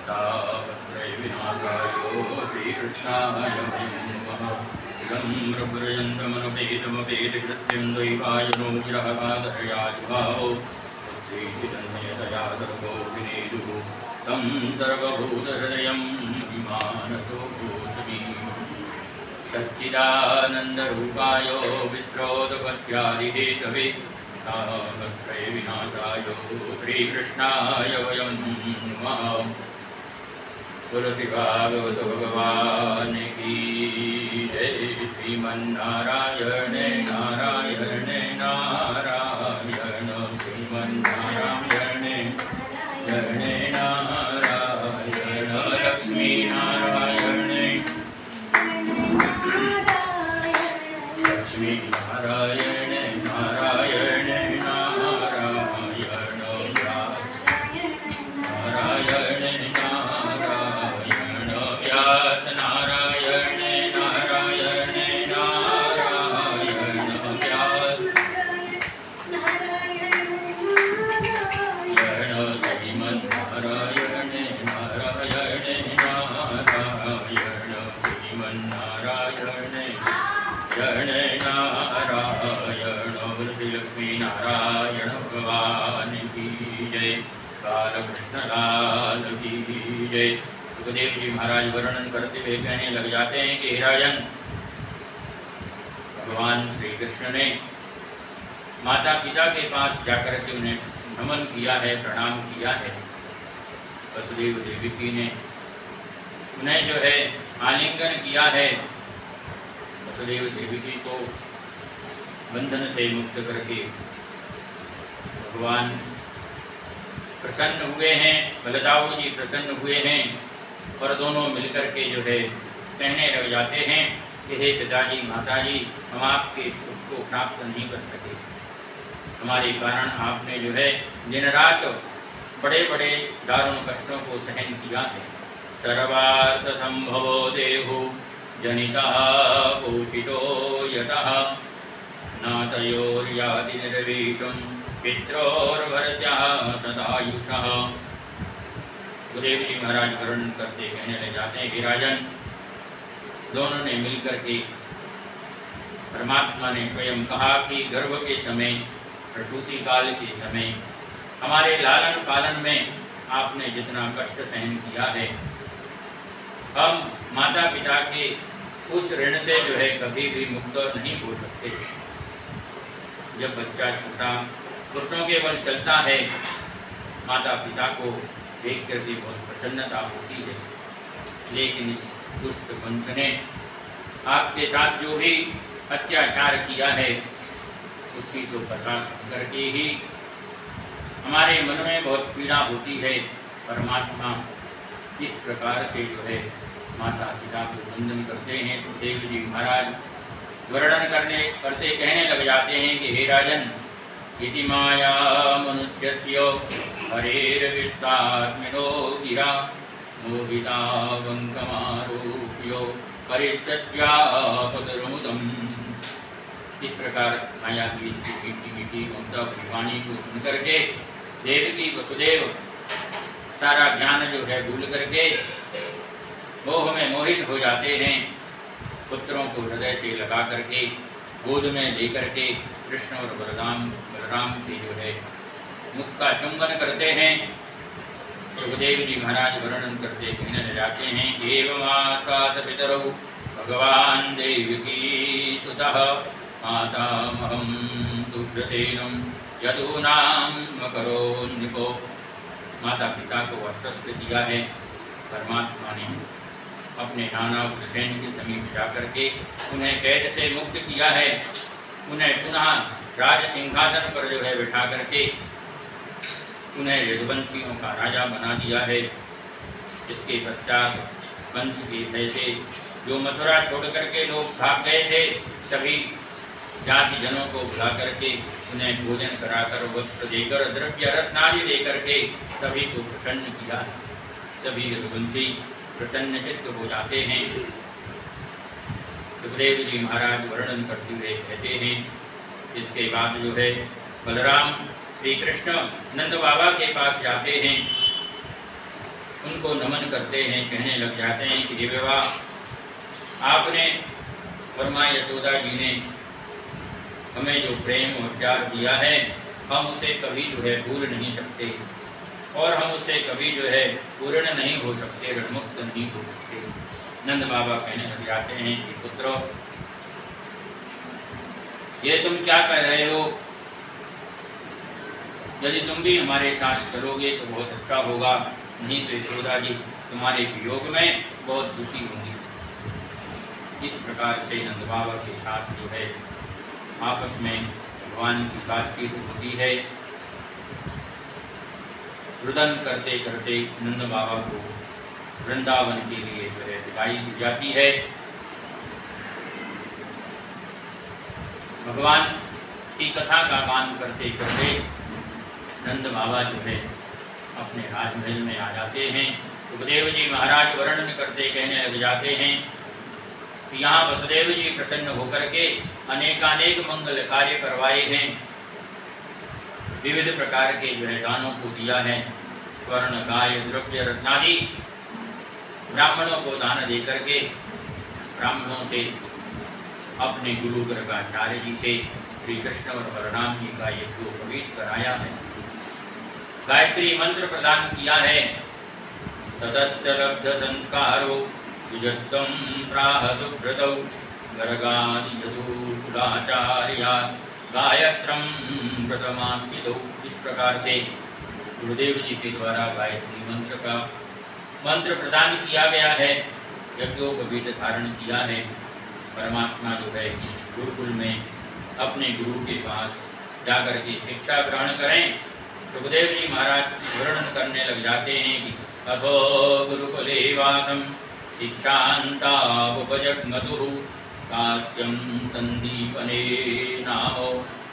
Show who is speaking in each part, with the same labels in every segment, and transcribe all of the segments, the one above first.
Speaker 1: तावत्रैविनाथायो श्रीकृष्णाय नमः। इदं प्रव्रजन्तमनुपेतमपेतकृत्यं दैवायनो विरहकादरयाजुभावो पुत्रीचितन्यतया गर्भो विनेदुः तं सर्वभूतहृदयं विमानसोऽसि सच्चिदानन्दरूपाय विश्रोतपत्यादिहेतवे तावत्रैविनाथाय श्रीकृष्णाय वयं नमः। तुलसी भागवत भगवान की जय। श्रीमन्नारायण नारायण नारायण श्रीमन्नारायण नारायण नारायण लक्ष्मी नारायण लक्ष्मी नारायण नारायण नारायण नारायण नारायण व्यास नारायण नारायण नारायण व्यास श्रीमन् नारायण नारायण नारायण श्रीमन् नारायण जय नारायण श्री लक्ष्मी नारायण भगवान की जय। बालकृष्ण लाल की जय। सुखदेव जी महाराज वर्णन करते हुए कहने लग जाते हैं कि हे राजन, भगवान श्री कृष्ण ने माता पिता के पास जाकर के उन्हें नमन किया है, प्रणाम किया है। वसुदेव देवकी ने उन्हें जो है आलिंगन किया है। वसुदेव देवकी को बंधन से मुक्त करके भगवान प्रसन्न हुए हैं, बलदाऊ जी प्रसन्न हुए हैं और दोनों मिलकर के जो है कहने लग जाते हैं कि हे पिताजी माताजी, हम आपके सुख को प्राप्त नहीं कर सके। हमारे कारण आपने जो है दिन रात बड़े बड़े दारुण कष्टों को सहन किया है। सर्वार्थ संभवो देहो जनिता पोषितो यतः नातयोर्यादि निर्वेशं पित्रोर्भरत्याः सदायुषः। गुरुदेव जी महाराज वर्णन करते कहने लग जाते हैं कि राजन, दोनों ने मिलकर के परमात्मा ने स्वयं कहा कि गर्भ के समय, प्रसूति काल के समय हमारे लालन पालन में आपने जितना कष्ट सहन किया है, हम माता पिता के उस ऋण से जो है कभी भी मुक्त नहीं हो सकते। जब बच्चा छोटा घुटनों के बल चलता है, माता पिता को देख कर भी बहुत प्रसन्नता होती है। लेकिन इस दुष्ट वंश ने आपके साथ जो भी अत्याचार किया है, उसकी तो कथा करके ही हमारे मन में बहुत पीड़ा होती है। परमात्मा इस प्रकार से जो है माता पिता को वंदन करते हैं। सुखदेव जी महाराज वर्णन करते कहने लग जाते हैं कि हे राजन, इति माया मनुष्यस्य हरेर्विस्तात्मिनो गिरा मोहिता वंकमारोप्यो परिसज्जापदरुमुदम्। इस प्रकार माया की इसकी मीठी मीठी ममता वाणी को सुन करके देवकी वसुदेव सारा ज्ञान जो है भूल करके मोह में मोहित हो जाते हैं। पुत्रों को हृदय से लगा करके गोद में लेकर के कृष्ण और बलराम की जो है मुख का चुंबन करते हैं। सुखदेव जी महाराज वर्णन करते कहने जाते हैं, एवमाश्वास पितरौ भगवान देवकी सुतः मातामहं दुग्धसेनं यदूनां मकरो नृपो। माता पिता को आश्वस्त किया है परमात्मा ने। अपने नाना उग्रसेन के समीप जाकर के उन्हें कैद से मुक्त किया है। उन्हें पुनः राज सिंहासन पर जो है बिठा करके उन्हें यदुवंशियों का राजा बना दिया है। इसके पश्चात वंश के भय से जो मथुरा छोड़ करके लोग भाग गए थे, सभी जाति जनों को बुला करके उन्हें भोजन कराकर वस्त्र देकर द्रव्य रत्नादि देकर के सभी को प्रसन्न किया। सभी यदुवंशी प्रसन्न चित्त हो जाते हैं। सुखदेव जी महाराज वर्णन करते हुए कहते हैं, इसके बाद जो है बलराम श्री कृष्ण नंद बाबा के पास जाते हैं उनको नमन करते हैं, कहने लग जाते हैं कि हे विवाह, आपने और माँ यशोदा जी ने हमें जो प्रेम और प्यार दिया है, हम उसे कभी जो है भूल नहीं सकते और हम उससे कभी जो है पूर्ण नहीं हो सकते, ऋणमुक्त नहीं हो सकते। नंद बाबा कहने लग जाते हैं कि पुत्रो, ये तुम क्या कह रहे हो? यदि तुम भी हमारे साथ चलोगे तो बहुत अच्छा होगा, नहीं तो यशोदा जी तुम्हारे वियोग में बहुत दुखी होंगी। इस प्रकार से नंद बाबा के साथ जो है आपस में भगवान की बातचीत होती है। रुदन करते करते नंद बाबा को वृंदावन के लिए जो है विदाई दी जाती है। भगवान की कथा का गान करते करते नंद बाबा जो है अपने राजमहल में आ जाते हैं। सुखदेव जी महाराज वर्णन करते कहने लग जाते हैं कि यहाँ वसुदेव जी प्रसन्न होकर के अनेकानेक मंगल कार्य करवाए हैं, विविध प्रकार के जो है दानों को दिया है, स्वर्ण गाय द्रव्य रत्नादि ब्राह्मणों को दान दे करके ब्राह्मणों से अपने गुरु गर्गाचार्य जी से श्री कृष्ण और बलराम जी का यज्ञोपवीत कराया है, गायत्री मंत्र प्रदान किया है। ततश्च लब्ध संस्कारो युजत्वं प्राह सुब्रतौ गर्गादि यदुकुलाचार्या गायत्रं प्रथमास्थितौ। इस प्रकार से गुरुदेव जी के द्वारा गायत्री मंत्र का मंत्र प्रदान किया गया है, यज्ञोपवीत धारण किया है। परमात्मा जो है गुरुकुल में अपने गुरु के पास जाकर के शिक्षा ग्रहण करें। सुखदेव जी महाराज वर्णन करने लग जाते हैं कि अथो गुरुकुले वासम शिक्षान्तावुपजग्मतुः काश्यं संदीपने नामो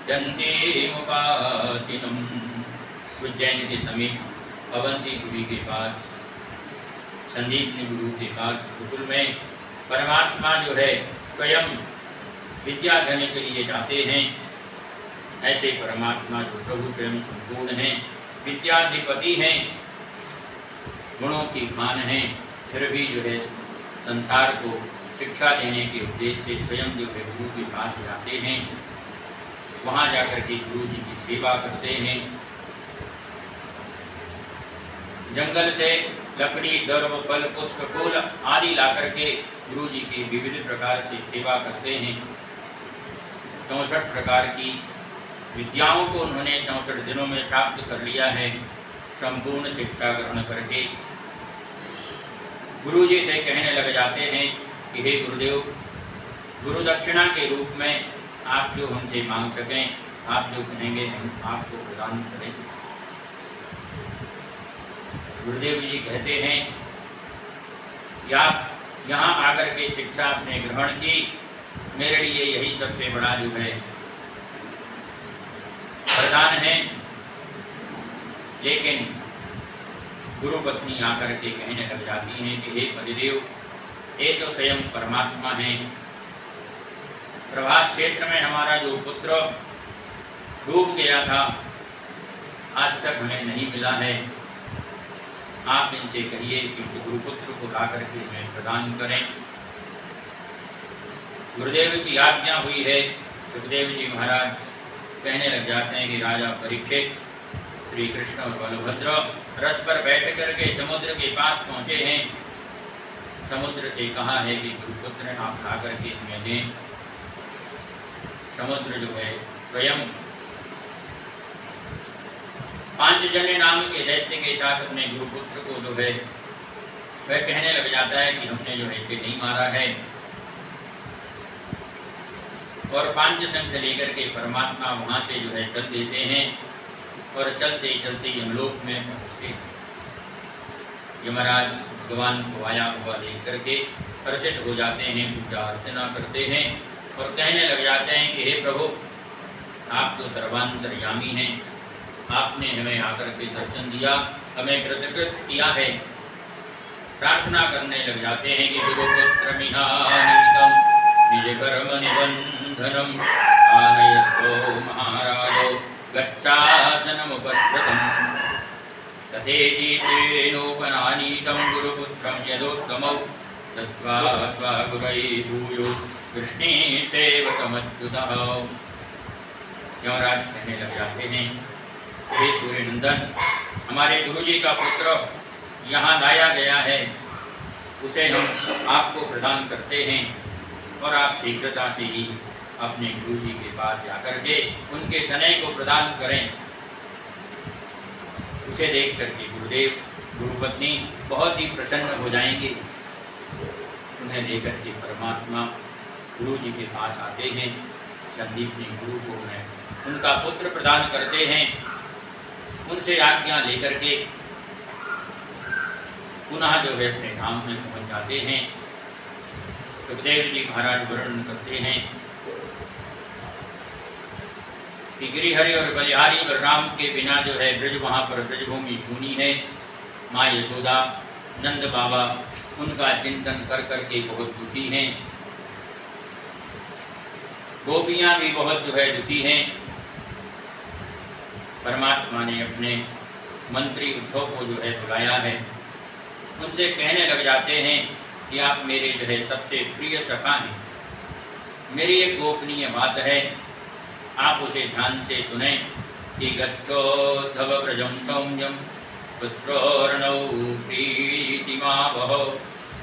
Speaker 1: जन्तेमुपासिनम्। उज्जैन के समीप अवंतीपुरी के पास संदीपनी गुरु के पास गुरुकुल में परमात्मा जो है स्वयं विद्या देने के लिए जाते हैं। ऐसे परमात्मा जो प्रभु स्वयं संपूर्ण हैं, विद्याधिपति हैं, गुणों की खान हैं, फिर भी जो है संसार को शिक्षा देने के उद्देश्य से स्वयं जो है गुरु के पास जाते हैं, वहाँ जाकर के गुरु जी की सेवा करते हैं। जंगल से लकड़ी, दर्भ, फल, पुष्प, फूल आदि ला करके गुरु जी की विविध प्रकार से सेवा करते हैं। 64 प्रकार की विद्याओं को उन्होंने 64 दिनों में प्राप्त कर लिया है। संपूर्ण शिक्षा ग्रहण करके गुरु जी से कहने लग जाते हैं कि हे गुरुदेव, गुरु दक्षिणा के रूप में आप जो हमसे मांग सकें, आप जो कहेंगे हम आपको प्रदान करेंगे। गुरुदेव जी कहते हैं कि आप यहाँ आकर के शिक्षा आपने ग्रहण की, मेरे लिए यही सबसे बड़ा जो है वरदान है। लेकिन गुरु पत्नी आकर के कहने लग जाती हैं कि हे पतिदेव, ये तो स्वयं परमात्मा है। प्रभास क्षेत्र में हमारा जो पुत्र डूब गया था, आज तक हमें नहीं मिला है। आप इनसे कहिए कि उस गुरुपुत्र को ला करके हमें प्रदान करें। गुरुदेव की आज्ञा हुई है। सुखदेव जी महाराज कहने लग जाते हैं कि राजा परीक्षित, श्री कृष्ण और बलभद्र रथ पर बैठ करके समुद्र के पास पहुँचे हैं। समुद्र से कहा है कि गुरुपुत्र आप ला करके हमें दें। समुद्र जो है स्वयं पांचजन्य नाम के दैत्य के साथ अपने गुरुपुत्र को जो है वह कहने लग जाता है कि हमने जो है इसे नहीं मारा है। और पांच शंख लेकर के परमात्मा वहाँ से जो है चल देते हैं और चलते चलते यमलोक में पहुँचते। यमराज भगवान को आया हुआ देख करके प्रसिद्ध हो जाते हैं, पूजा अर्चना करते हैं और कहने लग जाते हैं कि हे प्रभु, आप तो सर्वांतर्यामी हैं, आपने हमें आकर के दर्शन दिया, हमें कृतकृत किया है। प्रार्थना करने लग जाते हैं कि गुरुपुत्र मिहानीतम निज कर्म निबंधनम आनयस्व महाराजो गच्छासनमुपस्थितम् तथेति तेनोपनानीत तं गुरुपुत्रं यदोत्तमौ तत्त्वा स्वगुरै भूयो कृष्णे सेवकमच्युतः। यमराज कहने लग जाते हैं, हे सूर्यनंदन, हमारे गुरु जी का पुत्र यहाँ लाया गया है, उसे हम आपको प्रदान करते हैं और आप शीघ्रता से ही अपने गुरु जी के पास जाकर के उनके तनय को प्रदान करें। उसे देख करके गुरुदेव गुरुपत्नी बहुत ही प्रसन्न हो जाएंगे। उन्हें लेकर के परमात्मा गुरु जी के पास आते हैं। संदीपनी गुरु को उन्हें उनका पुत्र प्रदान करते हैं। उनसे आज्ञा लेकर के पुनः जो है अपने धाम में पहुंच जाते हैं। सुखदेव जी महाराज वर्णन करते हैं कि गिरिहरि और बलिहारी बलराम के बिना जो है ब्रज वहाँ पर ब्रजभूमि सूनी है। माँ यशोदा नंद बाबा उनका चिंतन कर करके बहुत दुखी हैं। गोपियाँ भी बहुत जो है दुखी हैं। परमात्मा ने अपने मंत्री उद्धव को जो है बुलाया है। उनसे कहने लग जाते हैं कि आप मेरे जो है सबसे प्रिय सखा हैं। मेरी एक गोपनीय बात है, आप उसे ध्यान से सुने कि गच्छोद्धव व्रजं सौम्यं पुत्रोर्णौ प्रीतिमावह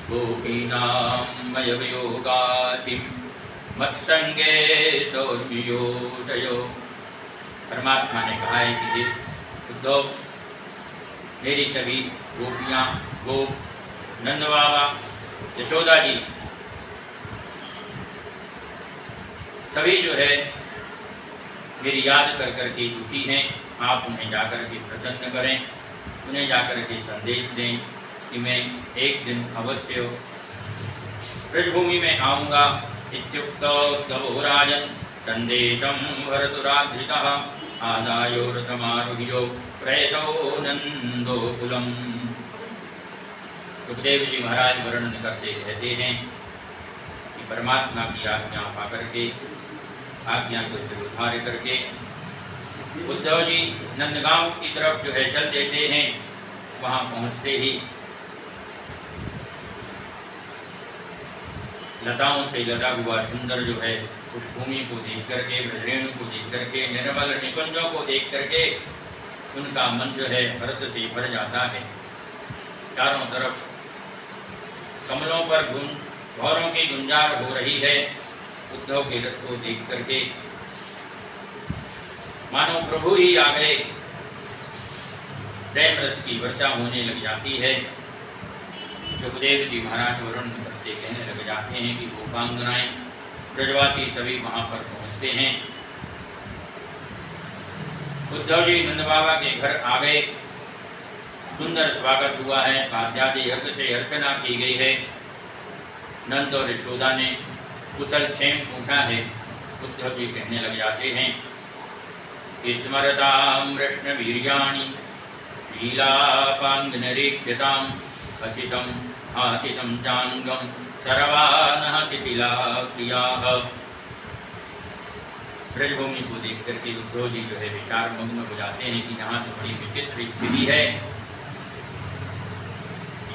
Speaker 1: गोपीनां मयवियोगातिं मत्संगे सौर्मियोषयो। परमात्मा ने कहा है कि उद्धव, मेरी सभी गोपियाँ, गोप, नंद बाबा, यशोदा जी सभी जो है मेरी याद कर करके दुखी हैं। आप उन्हें जाकर के प्रसन्न करें, उन्हें जाकर के संदेश दें कि मैं एक दिन अवश्य ब्रजभूमि में आऊँगा। इत्युक्तौ तवो राजन् संदेशं भरतुराधृतः आदायो रथमारुह्यो प्रयतौ नन्दोकुलम्। सुखदेव जी महाराज वर्णन करते कहते हैं कि परमात्मा की आज्ञा पा करके, आज्ञा को स्वीकार करके उद्धव जी नंदगांव की तरफ जो है चल देते हैं। वहाँ पहुँचते ही लताओं से लदा हुआ सुंदर जो है उस भूमि को देख करके, ब्रजरेणु को देख करके, निर्मल निकुंजों को देख करके उनका मन जो है हर्ष से भर जाता है। चारों तरफ कमलों पर भौरों की गुंजार हो रही है। उद्धव के रथ को देख करके मानो प्रभु ही आ गए। प्रेम रस की वर्षा होने लग जाती है। सुखदेव जी महाराज वर्णन करते कहने लग जाते हैं कि गोपांगनाएं, ब्रजवासी सभी वहां पर पहुंचते हैं। उद्धव जी नंद बाबा के घर आ गए। सुंदर स्वागत हुआ है। पाद्यादि यज्ञ से अर्चना की गई है। नंद और यशोदा ने कुशल क्षेम पूछा है। उद्धव जी कहने लग जाते हैं कि स्मरतां कृष्ण वीर्याणि लीलापाङ्गनिरीक्षितां हसितं हासितं चांगम सर्वानः शिथिला प्रियाः। ब्रजभूमि को देख करके उद्धव जी जो है विचार मग्न हो जाते हैं कि यहाँ तो बड़ी विचित्र स्थिति है।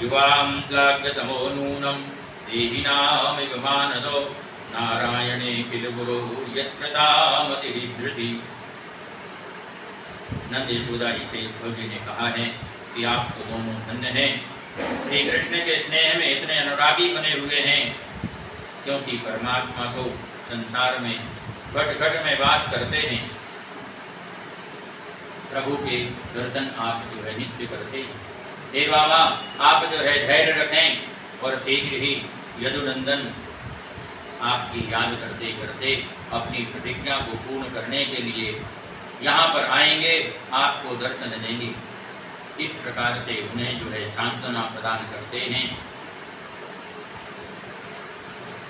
Speaker 1: युवां श्लाघ्यतमो नूनं देहिनामिव मानदो नारायणे किल गुरो यत्प्रतामतिरिधृति। नंद यशोदा जी से उद्धव जी ने कहा है कि आप तो दोनों धन्य हैं, श्री कृष्ण के स्नेह में इतने अनुरागी बने हुए हैं, क्योंकि परमात्मा को संसार में घट घट में वास करते हैं। प्रभु के दर्शन आप जो है नित्य करते हैं। हे बाबा, आप जो है धैर्य रखें और शीघ्र ही यदुनंदन आपकी याद करते करते अपनी प्रतिज्ञा को पूर्ण करने के लिए यहाँ पर आएंगे, आपको दर्शन देंगे। इस प्रकार से उन्हें जो है सांत्वना प्रदान करते हैं।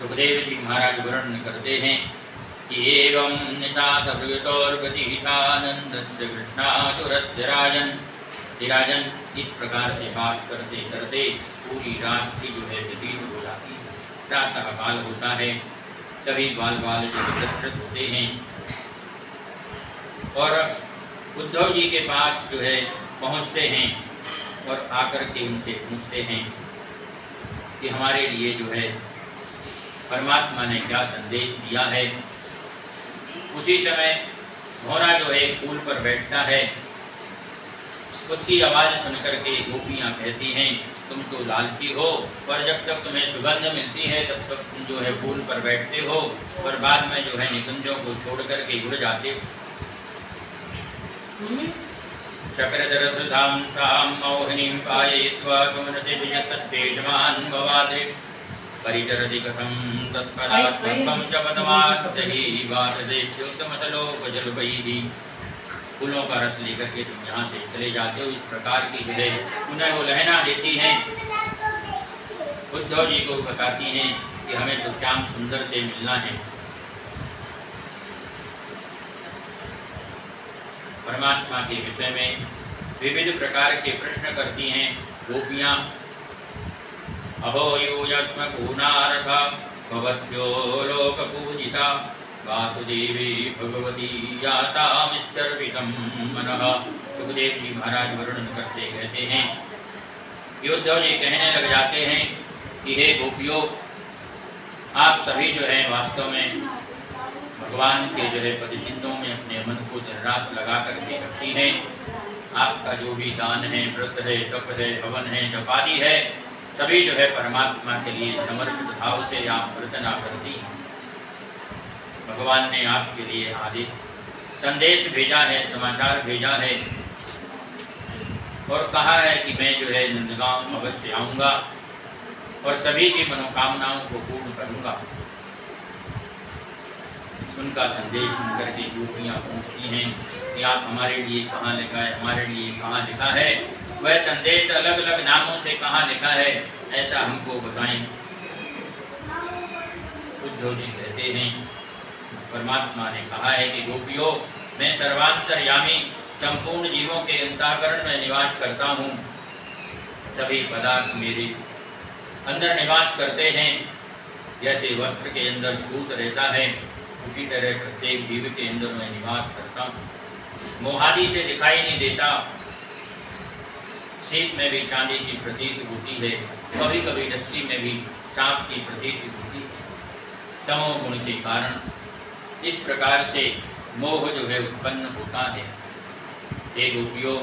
Speaker 1: सुखदेव जी महाराज वर्णन करते हैं कि एवं निशात प्रियतोर्गतिहितानंदस्य कृष्णातुरस्य राजन इस प्रकार से बात करते करते पूरी रात्रि जो है व्यतीत हो जाती है। प्रातः काल होता है, सभी बाल बाल जो एकत्रित होते हैं और उद्धव जी के पास जो है पहुँचते हैं और आकर के उनसे पूछते हैं कि हमारे लिए जो है परमात्मा ने क्या संदेश दिया है। उसी समय घोड़ा जो है फूल पर बैठता है, उसकी आवाज़ सुनकर के गोपियाँ कहती हैं तुम तो लालची हो, पर जब तक तुम्हें सुगंध मिलती है तब तक तुम जो है फूल पर बैठते हो, और बाद में जो है निकुंजों को छोड़ करके उड़ जाते हो। चक्रधर सुधाम साम मोहिनीं पाययित्वा सुमनसिभिर्यशस्येषमान् भवादे परिचरति कथं तत्फलात् सर्वं च पदमात्तहि वासदेभ्योत्तमसलोकजलपैः। फूलों का रस लेकर के तुम यहाँ से चले जाते हो, इस प्रकार की जो है उन्हें वो लहना देती हैं। उद्धव जी को बताती हैं कि हमें तो श्याम सुंदर से मिलना है। परमात्मा के विषय में विविध प्रकार के प्रश्न करती हैं गोपियाँ। अहो यूयस्म पूर्णारथ भवत्यो लोक पूजिता वासुदेवी भगवती यासामिस्तर्पितं मनः। सुखदेव जी महाराज वर्णन करते कहते हैं, उद्धव जी कहने लग जाते हैं कि हे गोपियों, आप सभी जो है वास्तव में भगवान के जो है पदचिन्हों में अपने मन को दिन रात लगा करके रखती हैं। आपका जो भी दान है, व्रत है, तप है, हवन है, जपादि है, सभी जो है परमात्मा के लिए समर्पित भाव से आप अर्चना करती हैं। भगवान ने आपके लिए आदेश संदेश भेजा है, समाचार भेजा है और कहा है कि मैं जो है नंदगांव अवश्य आऊँगा और सभी की मनोकामनाओं को पूर्ण करूँगा। उनका संदेश सुनकर के गोपियाँ पूछती हैं कि आप हमारे लिए कहाँ लिखा है, हमारे लिए कहाँ लिखा है। वह संदेश अलग अलग नामों से कहाँ लिखा है, ऐसा हमको बताएं। उद्धव जी कहते हैं परमात्मा ने कहा है कि गोपियों, मैं सर्वांतर्यामी संपूर्ण जीवों के अंतःकरण में निवास करता हूँ। सभी पदार्थ मेरे अंदर निवास करते हैं। जैसे वस्त्र के अंदर सूत रहता है, उसी तरह प्रत्येक जीव के अंदर मैं निवास करता हूँ। मोहादि से दिखाई नहीं देता। सीप में भी चांदी की प्रतीत होती है, कभी कभी रस्सी में भी सांप की प्रतीत होती है। तमोगुण के कारण इस प्रकार से मोह जो है उत्पन्न होता है। हे गोपियों,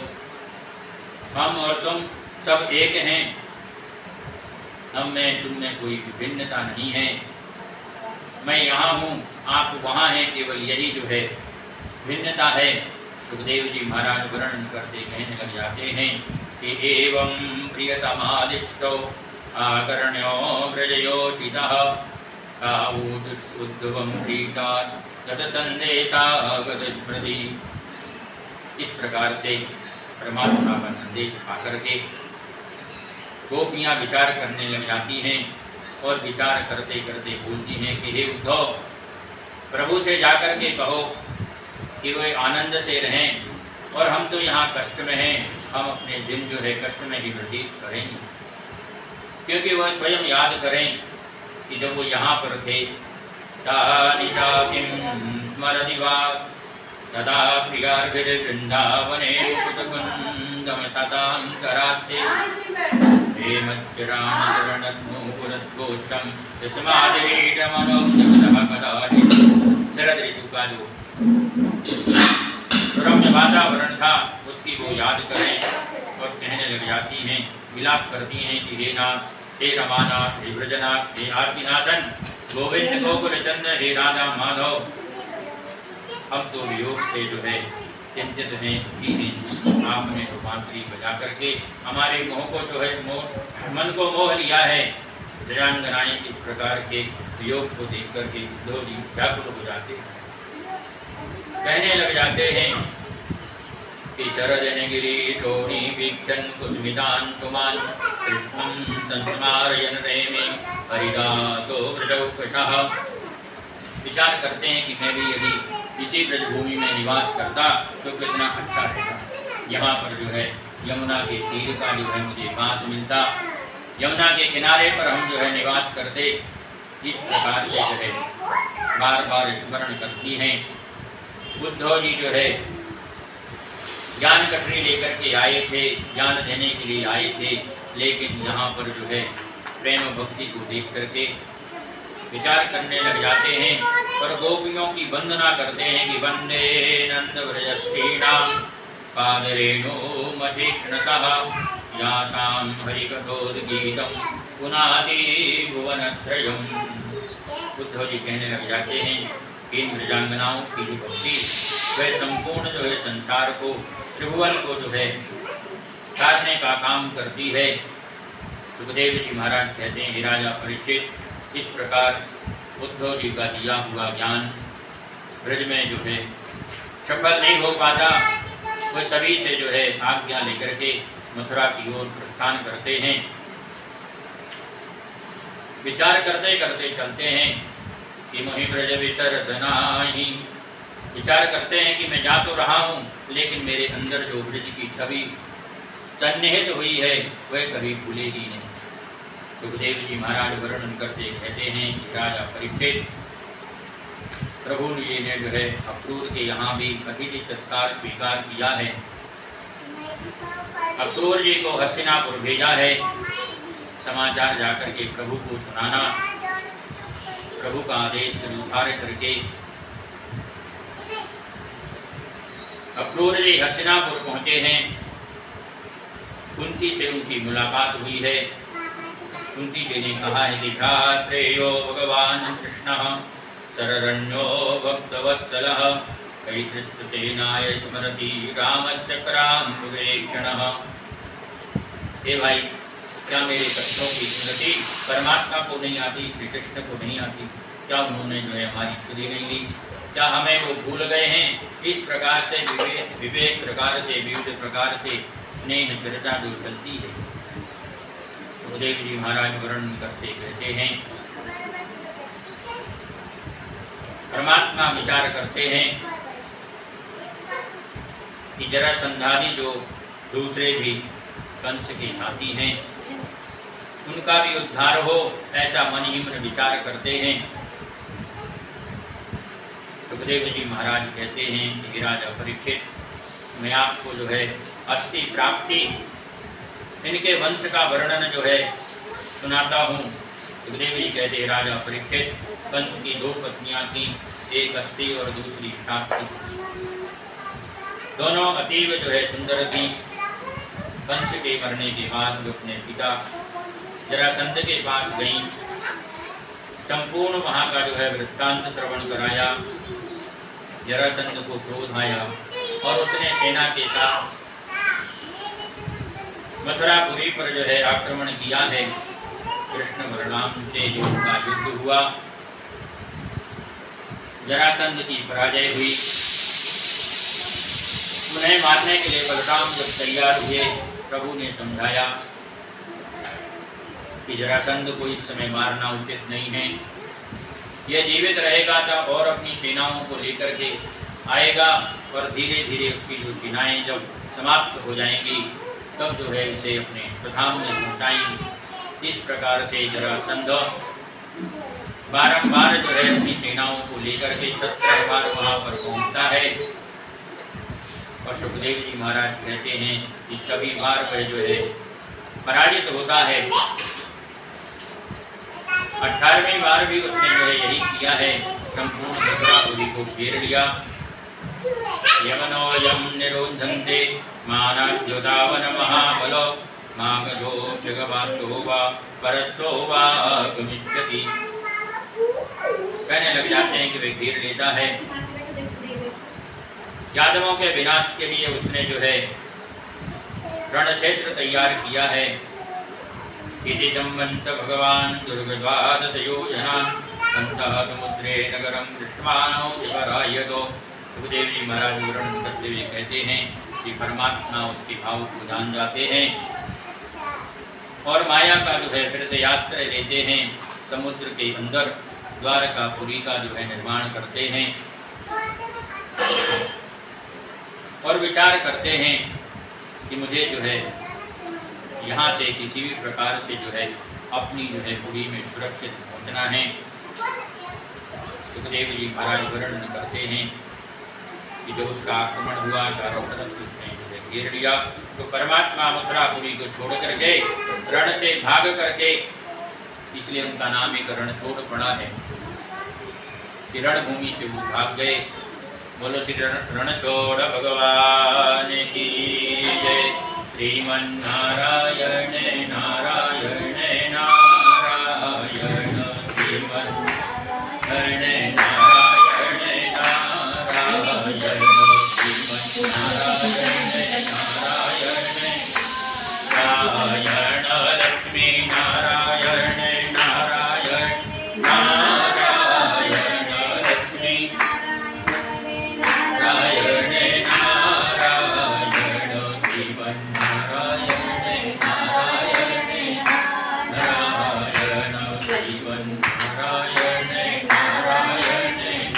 Speaker 1: हम और तुम सब एक हैं। हम में तुम में कोई विभिन्नता नहीं है। मैं यहाँ हूँ, आप वहाँ हैं, केवल यही जो है भिन्नता है। सुखदेव जी महाराज वर्णन करते कहने लग जाते हैं कि एवं प्रियतमादिष्टो आकर्ण्यो व्रजयोषितः उद्धवं प्रीतास् गत संदेशागत स्मृति। इस प्रकार से परमात्मा का संदेश पाकर के गोपियाँ विचार करने लग जाती हैं और विचार करते करते बोलती हैं कि हे उद्धव, प्रभु से जाकर के कहो कि वे आनंद से रहें और हम तो यहाँ कष्ट में हैं। हम अपने दिन जो है कष्ट में ही व्यतीत करेंगे, क्योंकि वह स्वयं याद करें कि जब वो यहाँ पर थे निशा किं स्मरति वा तदा प्रियार्भिर्वृन्दावने कुतकुन्दमशतान्तरास्ये हेमच्चरामचरणत्नूपुरस्कोष्ठं यस्मादिरीडमनोजगतः कदाचित्। शरद ऋतु का जो रम्य वातावरण था उसकी वो याद करें और कहने लग जाती हैं, विलाप करती हैं कि हे नाथ, हे रमानाथ, हे ब्रजनाथ, हे आरतीनाथन, गोविंद गोकुल चंद्र, हे राधा माधव, हम तो वियोग से जो है चिंतित हैं, आपने तो बांसुरी बजा करके हमारे मोह को जो है मन को मोह लिया है। जयांगनाएं इस प्रकार के वियोग को देख करके उद्धव जी व्याकुल हो जाते हैं, कहने लग जाते हैं कि शरदनगिरी टोणी वीक्षण कुसुमितान् तुमान् कृष्णं संस्मारयन् रेमे हरिदासो व्रजौकशः। विचार करते हैं कि मैं भी यदि इसी ब्रजभूमि में निवास करता तो कितना अच्छा रहता। यहाँ पर जो है यमुना के तीर का जो है मुझे बांस मिलता, यमुना के किनारे पर हम जो है निवास करते। इस प्रकार से जो है बार बार स्मरण करती हैं। उद्धव जी जो है ज्ञान कटरी लेकर के आए थे, ज्ञान देने के लिए आए थे, लेकिन यहाँ पर जो है प्रेम भक्ति को देख करके विचार करने लग जाते हैं और गोपियों की वंदना करते हैं कि वंदे नंद व्रजस्त्रीणाम पादरेणु मशीक्षणतः यासां हरिकथोद्गीतम पुनादि भुवनत्रयम्। उद्धव जी कहने लग जाते हैं कि इन मृजांगनाओं की जो भक्ति वह संपूर्ण जो है संसार को, त्रिभुवन को जो है साधने का काम करती है। सुखदेव जी महाराज कहते हैं, हे राजा परीक्षित, इस प्रकार उद्धव जी का दिया हुआ ज्ञान ब्रज में जो है सफल नहीं हो पाता। वह सभी से जो है आज्ञा लेकर के मथुरा की ओर प्रस्थान करते हैं। विचार करते करते चलते हैं कि मोहि ब्रज विसरत नाही। विचार करते हैं कि मैं जा तो रहा हूँ, लेकिन मेरे अंदर जो ब्रज की छवि सन्निहित हुई है वह कभी भूलेगी नहीं। सुखदेव जी महाराज वर्णन करते कहते हैं कि राजा परीक्षित, प्रभु जी ने जो है अक्रूर के यहाँ भी अतिथि सत्कार स्वीकार किया है। अक्रूर जी को हस्तिनापुर भेजा है समाचार जाकर के प्रभु को सुनाना। प्रभु का आदेश स्वीकार करके अक्रूर जी हस्तिनापुर पहुँचे हैं। कुंती से उनकी मुलाकात हुई है। कुंती जी ने कहा है कि भ्रात्रेयो भगवान कृष्ण शरण्यो भक्तवत्सलः कैतृष्टसेनाय स्मरति रामस्य कराम्बुवेक्षणः। हे भाई, क्या मेरे कष्टों की स्मृति परमात्मा को नहीं आती, श्री कृष्ण को नहीं आती? क्या उन्होंने जो है हमारी स्तुति नहीं ली? क्या हमें वो भूल गए हैं? इस प्रकार से विवेक प्रकार से, विविध प्रकार से स्नेह चर्चा जो चलती है। सुखदेव जी महाराज वर्णन करते कहते हैं, परमात्मा विचार करते हैं कि जरासंधादि जो दूसरे भी कंस के साथी हैं उनका भी उद्धार हो, ऐसा मन ही मन विचार करते हैं। सुखदेव जी महाराज कहते हैं कि राजा परीक्षित, मैं आपको जो है अस्थि प्राप्ति, इनके वंश का वर्णन जो है सुनाता हूँ। सुखदेव जी कहते हैं, राजा परीक्षित, कंस की दो पत्नियां थीं, एक अस्थि और दूसरी प्राप्ति। दोनों अतीव जो है सुंदर थीं। कंस के मरने के बाद वो अपने पिता जरासंध के पास गई, संपूर्ण वहाँ का जो है वृत्तांत श्रवण कराया। जरासंध को क्रोध आया और उसने सेना के साथ मथुरापुरी पर जो है आक्रमण किया है। कृष्ण बलराम से जो उनका युद्ध हुआ, जरासंध की पराजय हुई। उन्हें मारने के लिए बलराम जब तैयार हुए, प्रभु ने समझाया कि जरासंध को इस समय मारना उचित नहीं है। यह जीवित रहेगा तो और अपनी सेनाओं को लेकर के आएगा और धीरे धीरे उसकी जो सेनाएं जब समाप्त हो जाएंगी तब जो है इसे अपने स्वधाम में पहुँचाएंगे। इस प्रकार से जरासंध बारंबार जो है अपनी सेनाओं को लेकर के 17 बार वहाँ पर पहुँचता है। और सुखदेव जी महाराज कहते हैं कि सभी बार वह जो है पराजित होता है। 18वीं बार भी उसने जो है यही किया है, संपूर्ण मथुरापुरी को घेर लिया। यमनोऽयं निरुद्धन्ते मानाद्युतावन महाबलो मागधो जगवासो वा परसो वा गमिष्यति। कहने लग जाते हैं कि वे घेर लेता है। यादवों के विनाश के लिए उसने जो है रण क्षेत्र तैयार किया है। इति संवन्त भगवान दुर्गद्वादश योजना संतः समुद्रे नगरम दृष्टवानो विपरायतो। सुखदेव जी महाराज वर्णन करते हुए कहते हैं कि परमात्मा उसके भाव को जान जाते हैं और माया का जो है फिर से आश्रय लेते हैं। समुद्र के अंदर द्वारकापुरी का जो है निर्माण करते हैं और विचार करते हैं कि मुझे जो है यहाँ से किसी भी प्रकार से जो है अपनी जो है पुरी में सुरक्षित पहुँचना है। सुखदेव जी महाराज वर्णन करते हैं कि जो उसका आक्रमण हुआ चारों तरफ उसने घेर लिया। तो परमात्मा मथुरापुरी को छोड़ करके रण से भाग करके, इसलिए उनका नाम एक रणछोड़ पड़ा है कि रणभूमि से वो भाग गए। बोलो श्री रणछोड़ भगवान की जय। श्रीमन्नारायण नारायण नारायण श्रीमन्नारायण नारायण नारायण श्रीमन्नारायण नारायण लक्ष्मी नारायण नारायण नारायण लक्ष्मी नारायण नारायण श्रीमन्नारायण नारायण नारायण श्रीमन्नारायण नारायण।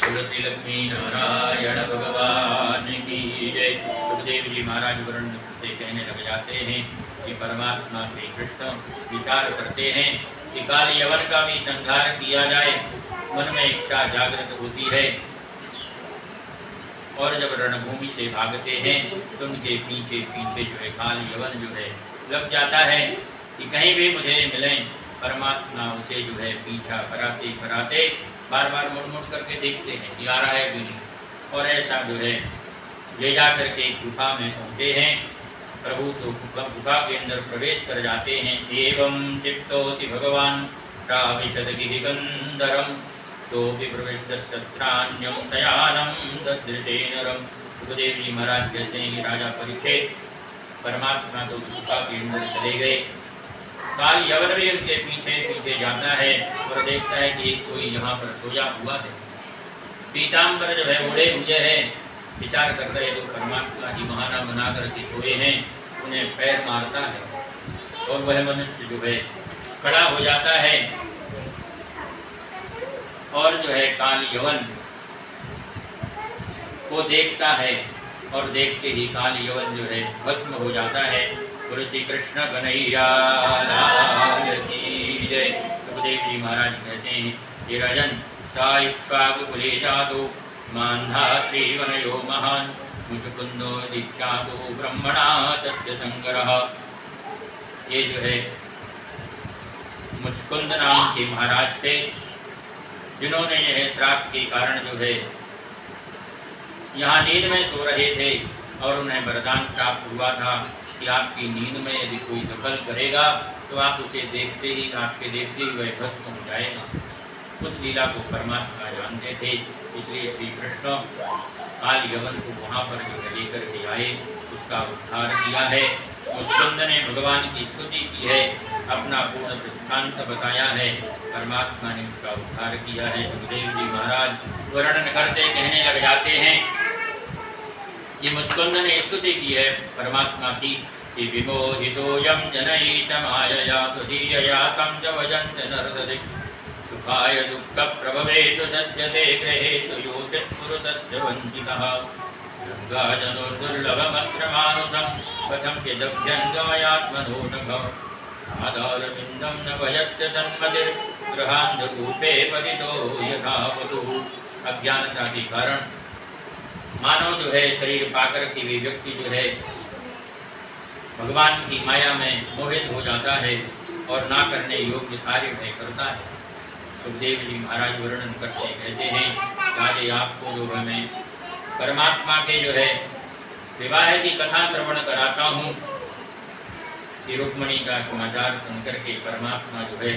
Speaker 1: बोलो श्री लक्ष्मी नारायण भगवान की जय। सुखदेव जी महाराज वर्णन करते कहने लग जाते हैं कि परमात्मा श्री कृष्ण विचार करते हैं कि काल यवन का भी संहार किया जाए। मन में इच्छा जागृत होती है और जब रणभूमि से भागते हैं तो उनके पीछे पीछे जो है काल यवन जो है लग जाता है कि कहीं भी मुझे मिलें। परमात्मा उसे जो है पीछा कराते कराते बार बार मुड़ मुड़ करके देखते हैं कि आ रहा है कि नहीं। और ऐसा जो है ले जा करके गुफा में पहुँचे हैं। प्रभु तो गुफा के अंदर प्रवेश कर जाते हैं। एवं चित्तोऽसि भगवान प्राविशद गिरिकंदरम तो विप्रविष्टशत्राण्यं शयानं ददृशे नरम। सुखदेव जी महाराज कहते हैं कि राजा परीक्षित परमात्मा तो गुफा के अंदर चले गए। काल यवन भी उनके पीछे पीछे जाता है और देखता है कि कोई यहाँ पर सोया हुआ है, पीताम्बर जो है ओढ़े हुए हैं। विचार कर रहे तो परमात्मा जी बहाना बना करके सोए हैं, उन्हें पैर मारता है और वह मनुष्य जो है खड़ा हो जाता है और जो है काल यवन को देखता है और देखते ही काल यवन जो है भस्म हो जाता है। गुरु श्री कृष्ण कन्हैया लाल की जय। सुखदेव जी महाराज कहते हैं ये राजन साइक्ष्वाकुकुले जातो मान्धात्रीवनयो महान् मुचुकुंदो दीक्षातो ब्रह्मणा सत्यसंगरः। ये जो है मुचुकुंद नाम के महाराज थे जिन्होंने यह श्राप के कारण जो है यहाँ नींद में सो रहे थे और उन्हें वरदान प्राप्त हुआ था कि आपकी नींद में यदि कोई दखल करेगा तो आप उसे देखते ही आपके देखते ही वह भस्म हो जाएगा। उस लीला को परमात्मा जानते थे, इसलिए श्री कृष्ण काल यवन को वहाँ पर जो लेकर के आए, उसका उद्धार किया है। मुचुकुंद ने भगवान की स्तुति की है, अपना पूर्ण वृत्तांत बताया है, परमात्मा ने उसका उद्धार किया है। सुखदेव जी महाराज वर्णन करते कहने लग जाते हैं ये मुचुकुंद ने स्तुति की है परमात्मा की कि विमोहितोऽयं जनैषमायया त्वदीयया तं च वजन्त नरदधिक सुखाय दुःखप्रभवेषु सज्जते ग्रहेषु योषित्पुरुषस्य वञ्चितः गङ्गाजनो दुर्लभमत्र मानुषं कथं यदभ्यङ्गमयात्मनो नभः आधारबिन्दं न भजत्य सन्मतिर्गृहान्धकूपे पतितो यथा वसुः। अज्ञानता के कारण मानव जो है शरीर पाकर के भी व्यक्ति जो है भगवान की माया में मोहित हो जाता है और ना करने योग्य कार्य वह करता है। सुखदेव जी महाराज वर्णन करते कहते हैं आज आपको जो है मैं परमात्मा के जो है विवाह की कथा श्रवण कराता हूँ कि रुक्मणी का समाचार सुनकर के परमात्मा जो है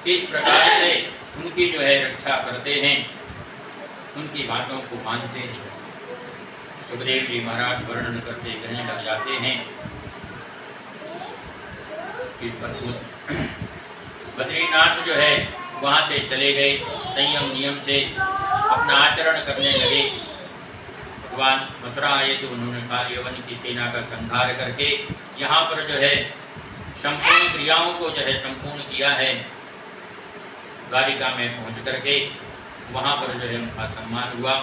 Speaker 1: किस प्रकार से उनकी जो है रक्षा करते हैं, उनकी बातों को मानते हैं। सुखदेव जी महाराज वर्णन करते कहने लग जाते हैं कि बद्रीनाथ जो है वहाँ से चले गए, संयम नियम से अपना आचरण करने लगे। भगवान मथुरा आए तो उन्होंने काल यवन की सेना का संहार करके यहाँ पर जो है संपूर्ण क्रियाओं को जो है संपूर्ण किया है। द्वारिका में पहुँच करके वहाँ पर जो है उनका सम्मान हुआ।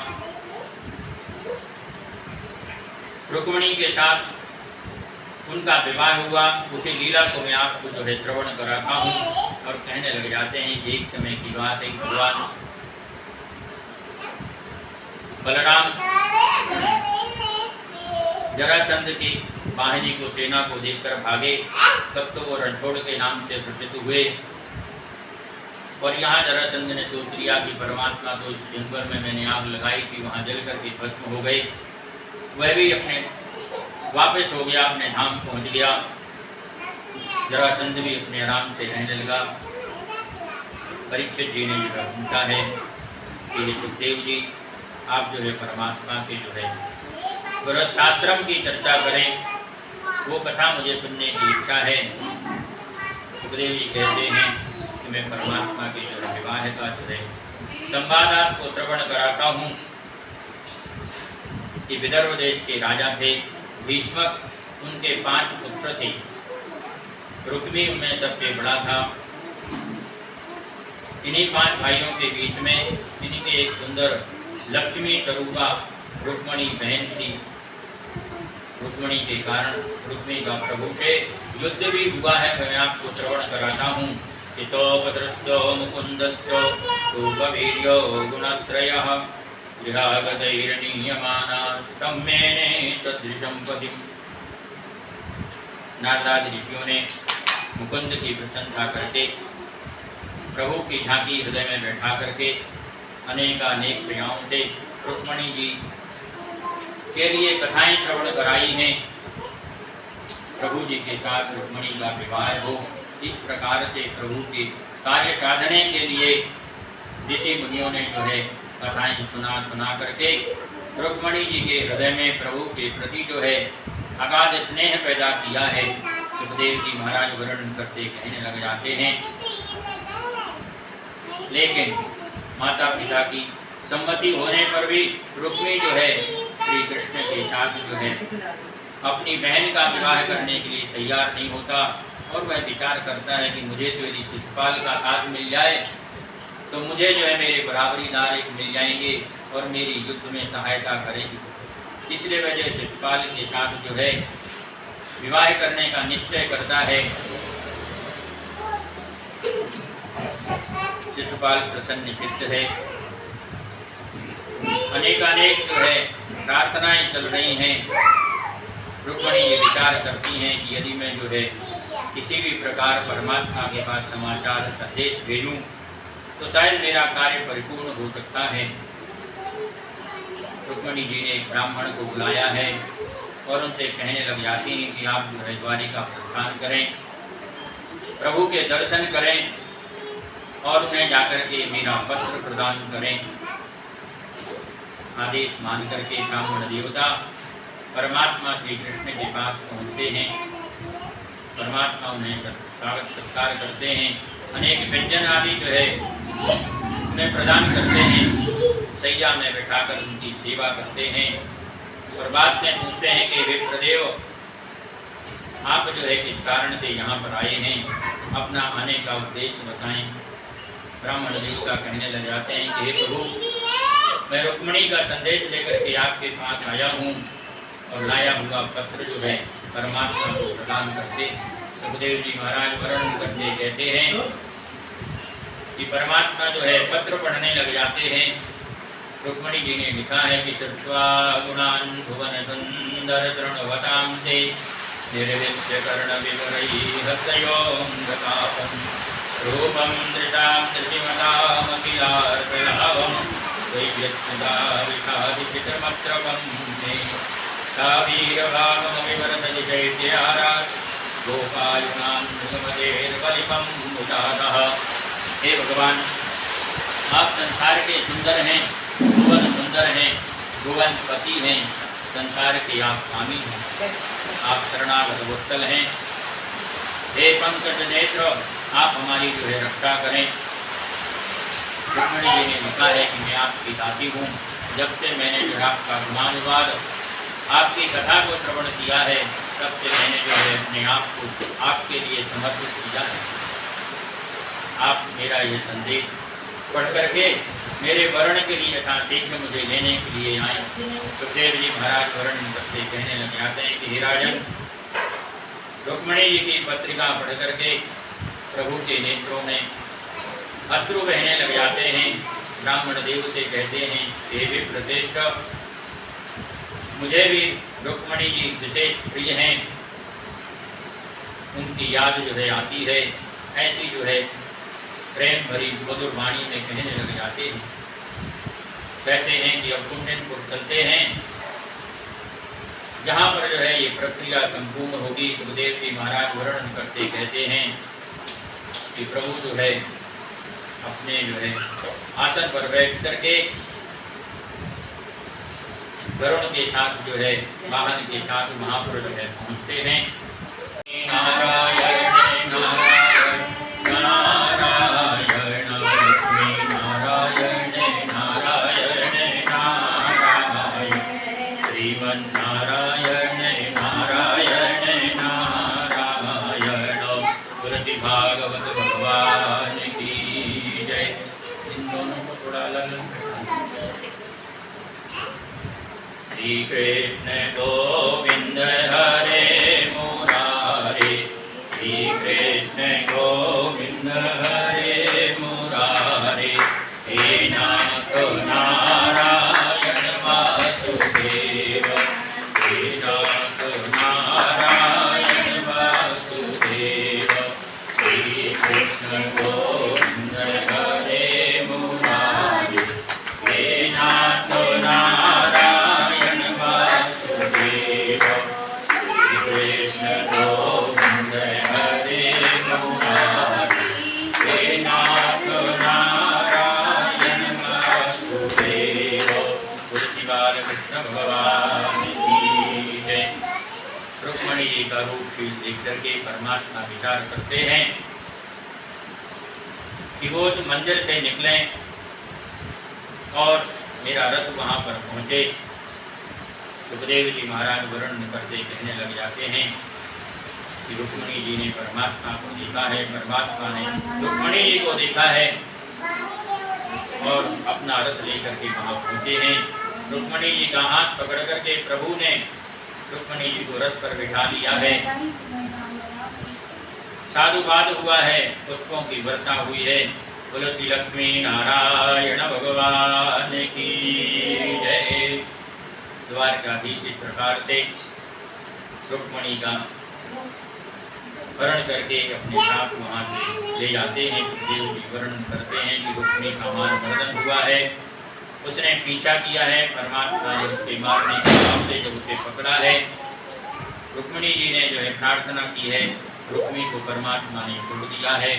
Speaker 1: रुक्मिणी के साथ उनका विवाह हुआ। उसी लीला को मैं आपको जो है श्रवण कराता हूँ और कहने लग जाते हैं कि एक समय की बात है, भगवान बलराम जरासंध की वाहिनी को, सेना को देखकर भागे, तब तो वो रणछोड़ के नाम से प्रसिद्ध हुए। और यहाँ जरासंध ने सोच लिया कि परमात्मा तो इस जंगल में मैंने आग लगाई थी, वहाँ जल करके भस्म हो गए। वह भी अपने वापस हो गया, अपने धाम पहुँच गया। जरासंध भी अपने आराम से रहने लगा। परीक्षित जी ने जो पूछा है कि सुखदेव जी, आप जो है परमात्मा के जो है गृहस्थाश्रम की चर्चा करें, वो कथा मुझे सुनने की इच्छा है। सुखदेव जी कहते हैं कि मैं परमात्मा के जो विवाह का जो है संवाद आपको श्रवण कराता हूँ कि विदर्भ देश के राजा थे भीष्मक, उनके 5 पुत्र थे। रुक्मी उनमें सबसे बड़ा था। इन्हीं 5 भाइयों के बीच में इन्हीं के एक सुंदर लक्ष्मी स्वरूपा रुक्मणी बहन थी। रुक्मणी के कारण रुक्मी का प्रभु से युद्ध भी हुआ है। मैं आपको श्रवण कराता हूँ कि सौपदृष्टो मुकुंदस्य रूपवीर्यो गुणत्रयः गृहागतैर्नियमानास्तं मेने सदृशं पतिम्। नारदादि ऋषियों ने मुकुंद की प्रशंसा करके, प्रभु की झांकी हृदय में बैठा करके अनेकानेक क्रियाओं से रुक्मणी जी के लिए कथाएं श्रवण कराई हैं। प्रभु जी के साथ रुक्मणी का विवाह हो, इस प्रकार से प्रभु के कार्य साधने के लिए ऋषि मुनियों ने जो है कथाएं सुना करके रुक्मणी जी के हृदय में प्रभु के प्रति जो है अगाध स्नेह पैदा किया है। सुखदेव जी महाराज वर्णन करते कहने लग जाते हैं, लेकिन माता पिता की सम्मति होने पर भी रुक्मी जो है श्री कृष्ण के साथ जो है अपनी बहन का विवाह करने के लिए तैयार नहीं होता। और वह विचार करता है कि मुझे तो यदि शिशुपाल का साथ मिल जाए तो मुझे जो है मेरे बराबरीदार एक मिल जाएंगे और मेरी युद्ध में सहायता करेगी। इसलिए वह जो शिशुपाल के साथ जो है विवाह करने का निश्चय करता है। शिशुपाल प्रसन्न चित्त है। अनेकानेक जो है प्रार्थनाएं चल रही हैं। रुक्मणी ये विचार करती हैं कि यदि मैं जो है किसी भी प्रकार परमात्मा के पास समाचार संदेश भेजूं तो शायद मेरा कार्य परिपूर्ण हो सकता है। रुक्मणी जी ने एक ब्राह्मण को बुलाया है और उनसे कहने लग जाती हैं कि आप जो है द्वारिका प्रस्थान करें, प्रभु के दर्शन करें और उन्हें जाकर के मेरा पत्र प्रदान करें। आदेश मान करके ब्राह्मण देवता परमात्मा श्री कृष्ण के पास पहुँचते हैं। परमात्मा उन्हें स्वागत सत्कार करते हैं, अनेक व्यंजन आदि जो है उन्हें प्रदान करते हैं, सैया में बैठाकर उनकी सेवा करते हैं और बाद में पूछते हैं कि विप्रदेव आप जो है किस कारण से यहाँ पर आए हैं, अपना आने का उद्देश्य बताएं। ब्राह्मण देवता कहने लग जाते हैं कि हे प्रभु, मैं रुक्मणी का संदेश लेकर के आपके पास आया हूँ और लाया हुआ पत्र जो है परमात्मा को प्रदान करते। सुखदेव जी महाराज वर्णन करते कहते हैं कि परमात्मा जो है पत्र पढ़ने लग जाते हैं। रुक्मणी जी ने लिखा है कि सत्वा गुणान भुवन सुंदर तृणवतां ते निर्विश्य कर्ण विवरैः हस्तयोऽङ्गतापं रूपं दृशां दृशिमतामखिलार्कलाभं दैव्यस्मृता विषादिचित्रमत्रपं मे सा वीरभागमविवरसति चैत्यारात् गोपायुनां मृगमतेर्बलिपं मुदातः। हे भगवान, आप संसार के सुंदर हैं, भुवन सुंदर हैं, भुवन पति हैं, संसार के आप स्वामी हैं, आप शरणागत वत्सल हैं। हे पंकज नेत्र, आप हमारी जो है रक्षा करें। रुक्मणी जी ने लिखा है कि मैं आपकी दासी हूँ। जब से मैंने जो आपका गुणानुवाद आपकी कथा को श्रवण किया है, तब से मैंने जो है अपने आप को आपके लिए समर्पित किया है। आप मेरा ये संदेश पढ़ करके मेरे वर्ण के लिए यथाशीघ्र मुझे लेने के लिए आए। सुखदेव जी महाराज वर्णन करते कहने लग जाते हैं कि हे राजन, रुक्मणी जी की पत्रिका पढ़ करके प्रभु के नेत्रों में अश्रु बहने लग जाते हैं। ब्राह्मण देव से कहते हैं, हे विप्रश्रेष्ठ, मुझे भी रुक्मणी जी विशेष प्रिय हैं, उनकी याद जो है आती है, ऐसी जो है प्रेम भरी मधुर वाणी में कहने लग जाते हैं। कहते हैं कि अब कुंडनपुर चलते हैं, जहाँ पर जो है ये प्रक्रिया संपूर्ण होगी। सुखदेव जी महाराज वर्णन करते कहते हैं कि प्रभु जो है अपने जो है आसन पर बैठ करके गरुड़ के साथ जो है वाहन के साथ महापुरुष जो है पहुँचते हैं। नारायण नारायण नारायण लक्ष्मी नारायण नारायण नारायण श्रीमन्नारायण नारायण नारायण। तुलसी भागवत भगवान की जय। इन दोनों को थोड़ा अलग श्री कृष्ण गोविंद हरे मुरारे, श्री कृष्ण गोविंद हरे मुरारे, हे नाथ नारायण वासुदेव, हे नाथ नारायण वासुदेव, श्री कृष्ण गोविंद हरे मुरारे, हे नाथ नारायण वासुदेव, श्री कृष्ण गोविंद हरे मुरारे, हे नाथ नारायण वासुदेव। तुलसी बाल कृष्ण भगवान की जय। रुक्मणी जी का रूप शील देख करके परमात्मा विचार करते हैं कि वो मंदिर से निकले और मेरा रथ वहाँ पर पहुँचे। सुखदेव जी महाराज वर्णन करते कहने लग जाते हैं कि रुक्मणी जी ने परमात्मा को देखा है, परमात्मा ने रुक्मणी जी को देखा है और अपना रथ लेकर के वहाँ पहुँचे हैं। रुक्मणी जी का हाथ पकड़ करके प्रभु ने रुक्मणी जी को रथ पर बिठा लिया है। साधुवाद हुआ है, पुष्पों की वर्षा हुई है। तुलसी लक्ष्मी नारायण भगवान की जय। द्वारकाधीश इस प्रकार से रुक्मणी का वर्ण करके अपने साथ वहाँ से ले जाते हैं। देव जी वर्णन करते हैं कि रुक्मणी का मान वर्धन हुआ है, उसने पीछा किया है, परमात्मा ने उसके मारने के नाम से जब उसे पकड़ा है, रुक्मणी जी ने जो है प्रार्थना की है, रुक्मी को परमात्मा ने छोड़ दिया है।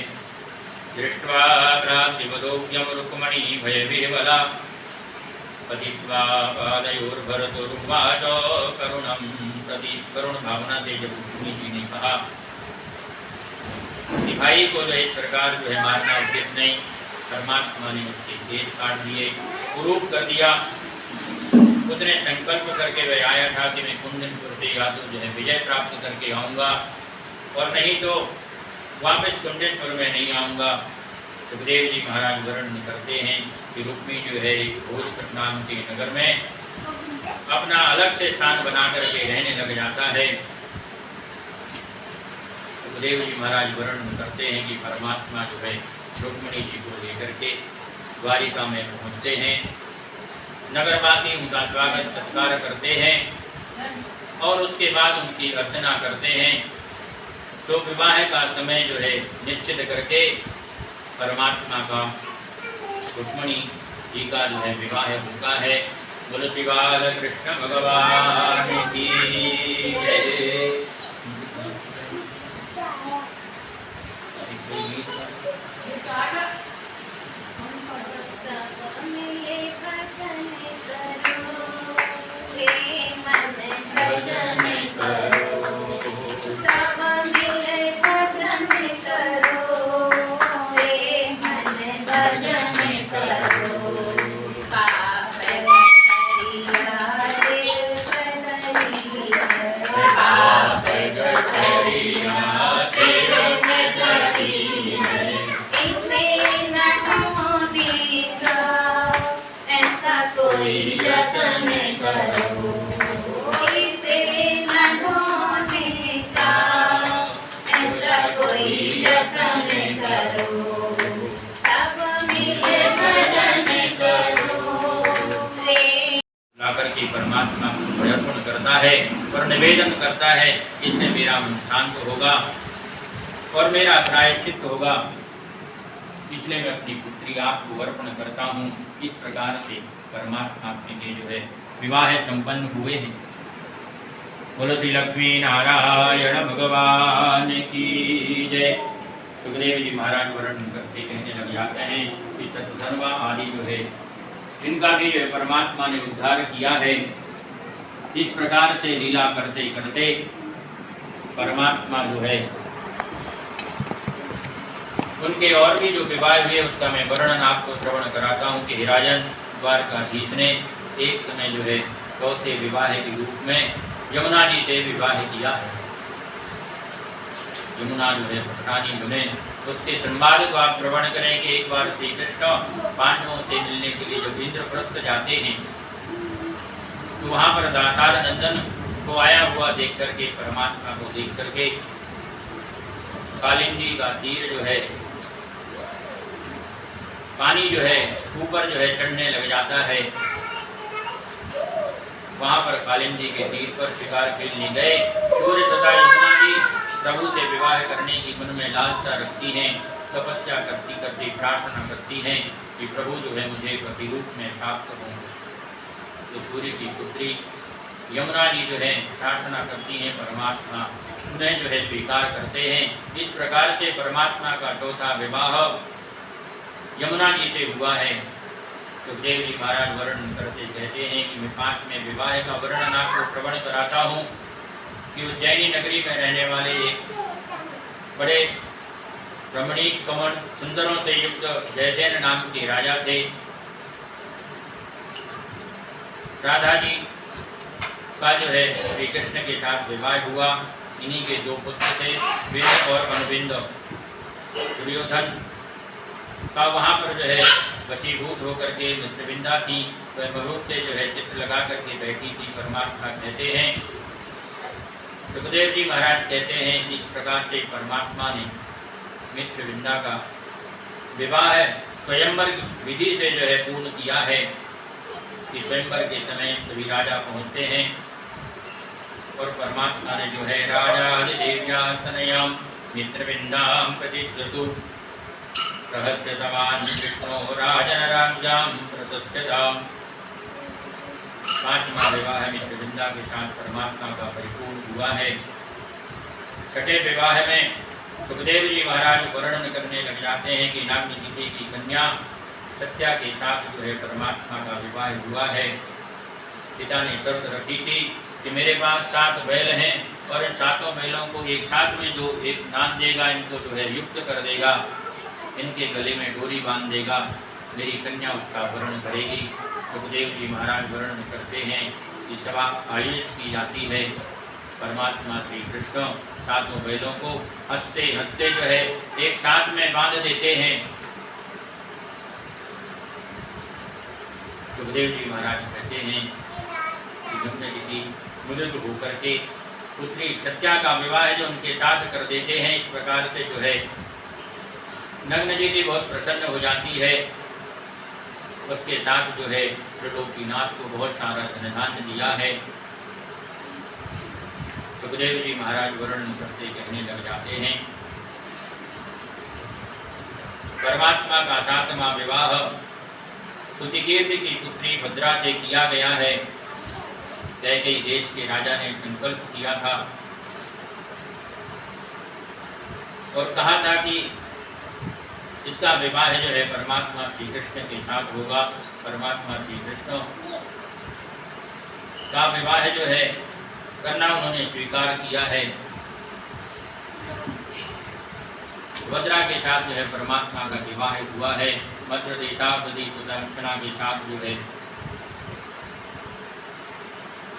Speaker 1: दृष्ट्वा भ्रातृवधोऽप्यं रुक्मणी भयविह्वला पतित्वा पादयोर्भरतोरुवाच करुणं सती। करुण भावना से जब रुक्मी जी ने कहा कि भाई को जो इस प्रकार जो है मारना उचित नहीं, परमात्मा ने उसके केश काट दिए, कुरूप कर दिया। उसने संकल्प करके वह आया था कि मैं कुंदनपुर से या तो जो है विजय प्राप्त करके आऊँगा और नहीं तो वापस कुंदनपुर में नहीं आऊँगा। सुखदेव जी महाराज वर्णन करते हैं कि रुक्मी जो है भोजपुर नाम के नगर में अपना अलग से स्थान बना करके रहने लग जाता है। सुखदेव जी महाराज वर्णन करते हैं कि परमात्मा जो है रुक्मणी जी को लेकर के द्वारिका में पहुँचते हैं। नगरवासी उनका स्वागत सत्कार करते हैं और उसके बाद उनकी अर्चना करते हैं। तो विवाह का समय जो है निश्चित करके परमात्मा का रुक्मणी जी का जो है विवाह होता है। तुलसी बाल कृष्ण भगवान की जय। करता है और निवेदन करता है, इससे मेरा मन शांत होगा और मेरा प्रायश्चित होगा, इसलिए मैं अपनी पुत्री आपको अर्पण करता हूँ। इस प्रकार से परमात्मा के जो है विवाह संपन्न हुए हैं। बोलो श्री लक्ष्मी नारायण भगवान की जय। सुखदेव जी महाराज वर्णन करते कहने लग जाते हैं कि सतधर्मा आदि जो है इनका भी जो है परमात्मा ने उद्धार किया है। इस प्रकार से लीला करते करते परमात्मा जो है उनके और भी जो विवाह हुए उसका मैं वर्णन आपको श्रवण कराता हूँ कि राजन द्वारकाधीश ने एक समय जो है चौथे विवाह के रूप में यमुना जी से विवाह किया है। यमुना जो है पठानी बने, उसके संवाद को आप श्रवण करें कि एक बार श्री कृष्ण पांडवों से मिलने के लिए जब इंद्रप्रस्थ जाते हैं तो वहाँ पर दासार नंदन को आया हुआ देख करके, परमात्मा को देख करके कालिंदी का तीर जो है पानी जो है ऊपर जो है चढ़ने लग जाता है। वहाँ पर कालिंदी के तीर पर शिकार खेलने गए। सूर्य तथा यमुना जी प्रभु से विवाह करने की मन में लालसा रखती हैं, तपस्या करती करती प्रार्थना करती हैं कि प्रभु जो है मुझे पति रूप में प्राप्त हो। तो सूर्य की पुत्री यमुना जी जो है प्रार्थना करती हैं, परमात्मा उन्हें जो है स्वीकार करते हैं। इस प्रकार से परमात्मा का चौथा विवाह यमुना जी से हुआ है। सुखदेव जी महाराज वर्णन करते कहते हैं कि मैं 5वें विवाह का वर्णन आपको श्रवण कराता हूँ कि उज्जैनी नगरी में रहने वाले एक बड़े रमणीक कमल सुंदरों से युक्त जयसेन नाम के राजा थे। राधा जी का जो है श्री कृष्ण के साथ विवाह हुआ। इन्हीं के 2 पुत्र थे, विंद और अनुविंद। दुर्योधन का वहाँ पर जो है वशीभूत होकर के मित्रविंदा थी, वह बहुत से जो है चित्र लगा करके बैठी थी। परमात्मा कहते हैं, सुखदेव जी महाराज कहते हैं, इस प्रकार से परमात्मा ने मित्रविंदा का विवाह स्वयंवर विधि से जो है पूर्ण किया है कि स्वयंवर के समय सभी राजा पहुँचते हैं और परमात्मा ने जो है राजा देव्यास्तनयाम मित्रविंदाम प्रतिष्ठसु रहस्यतमान विष्णु राजन राज्याम प्रशस्यताम। 5वां विवाह मित्रविंदा के साथ परमात्मा का परिपूर्ण हुआ है। 6ठे विवाह में सुखदेव जी महाराज वर्णन करने लग जाते हैं कि नागनिधि की कन्या सत्या के साथ जो है परमात्मा का विवाह हुआ है। पिता ने शर्त रखी थी कि मेरे पास 7 बैल हैं और इन 7 बैलों को एक साथ में जो एक दान देगा, इनको जो है युक्त कर देगा, इनके गले में डोरी बांध देगा, मेरी कन्या उसका वर्ण करेगी। सुखदेव जी महाराज वर्णन करते हैं कि सभा आयोजित की जाती है। परमात्मा श्री कृष्ण 7 बैलों को हंसते हंसते जो है एक साथ में बांध देते हैं। सुखदेव जी महाराज कहते हैं कि गंगा जी की मृत होकर के पुत्री सत्या का विवाह जो उनके साथ कर देते हैं। इस प्रकार से जो है नग्न जी की बहुत प्रसन्न हो जाती है। उसके साथ जो है त्रिलोकीनाथ को बहुत सारा धनधान्य दिया है। सुखदेव जी महाराज वर्णन करते कहने लग जाते हैं, परमात्मा का 7वां विवाह सुतिकीर्ति की पुत्री भद्रा से किया गया है। कैकेयी देश के राजा ने संकल्प किया था और कहा था कि इसका विवाह जो है परमात्मा श्री कृष्ण के साथ होगा। परमात्मा श्री कृष्ण का विवाह जो है करना उन्होंने स्वीकार किया है। भद्रा के साथ जो है परमात्मा का विवाह हुआ है। मध्य देशावधि सुदर्शना के साथ जो है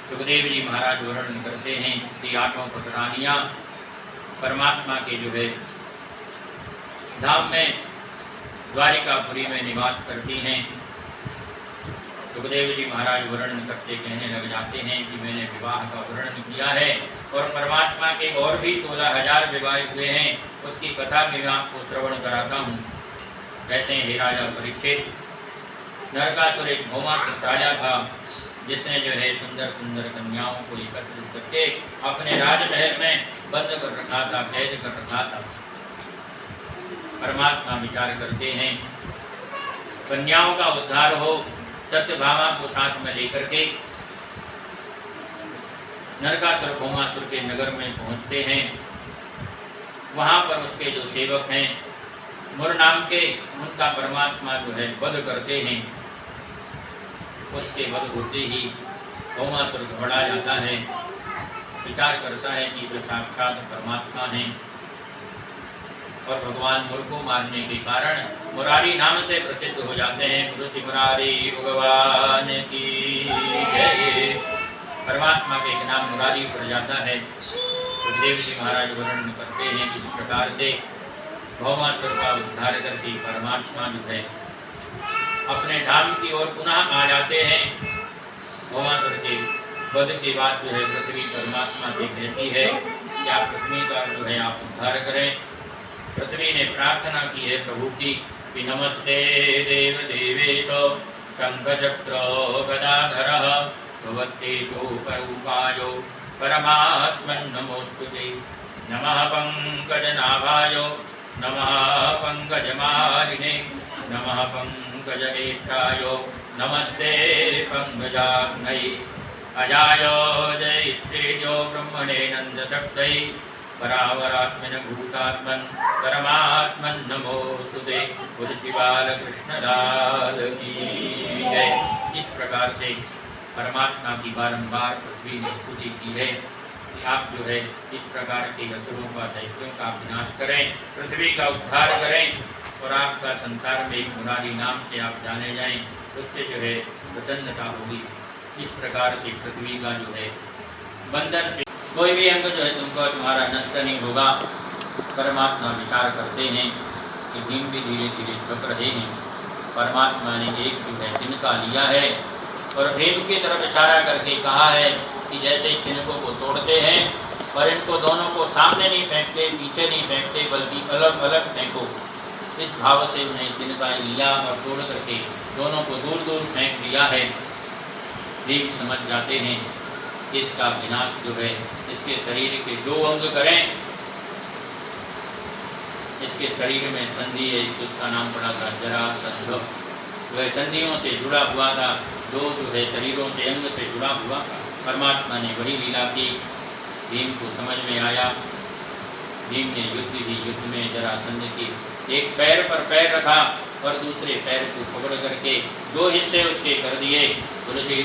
Speaker 1: सुखदेव जी महाराज वर्णन करते हैं कि 8 पटरानियाँ परमात्मा के जो है धाम में द्वारिकापुरी में निवास करती हैं। सुखदेव जी महाराज वर्णन करते कहने लग जाते हैं कि मैंने विवाह का वर्णन किया है और परमात्मा के और भी 16,000 विवाह हुए हैं, उसकी कथा भी मैं आपको श्रवण कराता हूँ। कहते हैं, हे राजा परीक्षित, नरकासुर एक भौमासुर राजा था जिसने जो है सुंदर सुंदर कन्याओं को एकत्रित करके अपने राजमहल में बंद कर रखा था, कैद कर रखा था। परमात्मा विचार करते हैं कन्याओं का उद्धार हो, सत्यभामा को साथ में लेकर के नरकासुर भौमासुर के नगर में पहुंचते हैं। वहां पर उसके जो सेवक हैं मुर नाम के, उनका परमात्मा जो है वध करते हैं। उसके वध होते ही भौमासुर घबरा जाता है, विचार करता है कि वे साक्षात परमात्मा हैं और भगवान मुर को मारने के कारण मुरारी नाम से प्रसिद्ध हो जाते हैं। गुरु मुरारी भगवान की जय। परमात्मा के एक नाम मुरारी पड़ जाता है। सुखदेव जी महाराज वर्णन करते हैं इस प्रकार से भौमासुर का उद्धार करके परमात्मा जो है अपने धाम की ओर पुनः आ जाते हैं। भौमासुर के वध के बाद जो है पृथ्वी परमात्मा से कहती है कि आप पृथ्वी का जो है आप उद्धार करें। पृथ्वी ने प्रार्थना की है प्रभु की कि नमस्ते देव देवेशो शंखचक्र गदाधरः भवत्तेषु परूपायो परमात्मन् नमोस्तुते। नमः पंकजनाभाय नमः पंकजमालिने नमः पंकजनेत्राय नमस्ते पंकजाग्नये अजाय जयित्रेजो ब्रह्मणे नन्दशक्तये परावरात्मन भूतात्मन परमात्मन नमोस्तुते। बोल श्री बालकृष्ण लाल की जय। इस प्रकार से परमात्मा की बारंबार पृथ्वी ने स्तुति की है कि आप जो है इस प्रकार के असुरों का दैत्यों का विनाश करें, पृथ्वी का उद्धार करें और आपका संसार में एक मुरारी नाम से आप जाने जाएं, उससे जो है प्रसन्नता होगी। इस प्रकार से पृथ्वी का जो है बंधन से कोई भी अंग जो है तुमको तुम्हारा नष्ट नहीं होगा। परमात्मा विचार करते हैं कि भीम भी धीरे धीरे झुक रहे हैं। परमात्मा ने एक जो है तिनका लिया है और भीम की तरफ इशारा करके कहा है कि जैसे इस तिनकों को तोड़ते हैं और इनको दोनों को सामने नहीं फेंकते, पीछे नहीं फेंकते, बल्कि अलग अलग फेंको। इस भाव से उन्हें तिनका लिया और तोड़ करके दोनों को दूर दूर फेंक दिया है। भीम समझ जाते हैं इसका विनाश जो है इसके शरीर के 2 अंग करें। इसके शरीर में संधि है, इसका नाम पड़ा था जरासंध। वह संधियों से जुड़ा हुआ था, 2 जो है शरीरों से अंग से जुड़ा हुआ। परमात्मा ने वही लीला की। भीम को समझ में आया। भीम ने युद्ध ही युद्ध में जरासंध की एक पैर पर पैर रखा और दूसरे पैर को पकड़ करके 2 हिस्से उसके कर दिए। तुलसी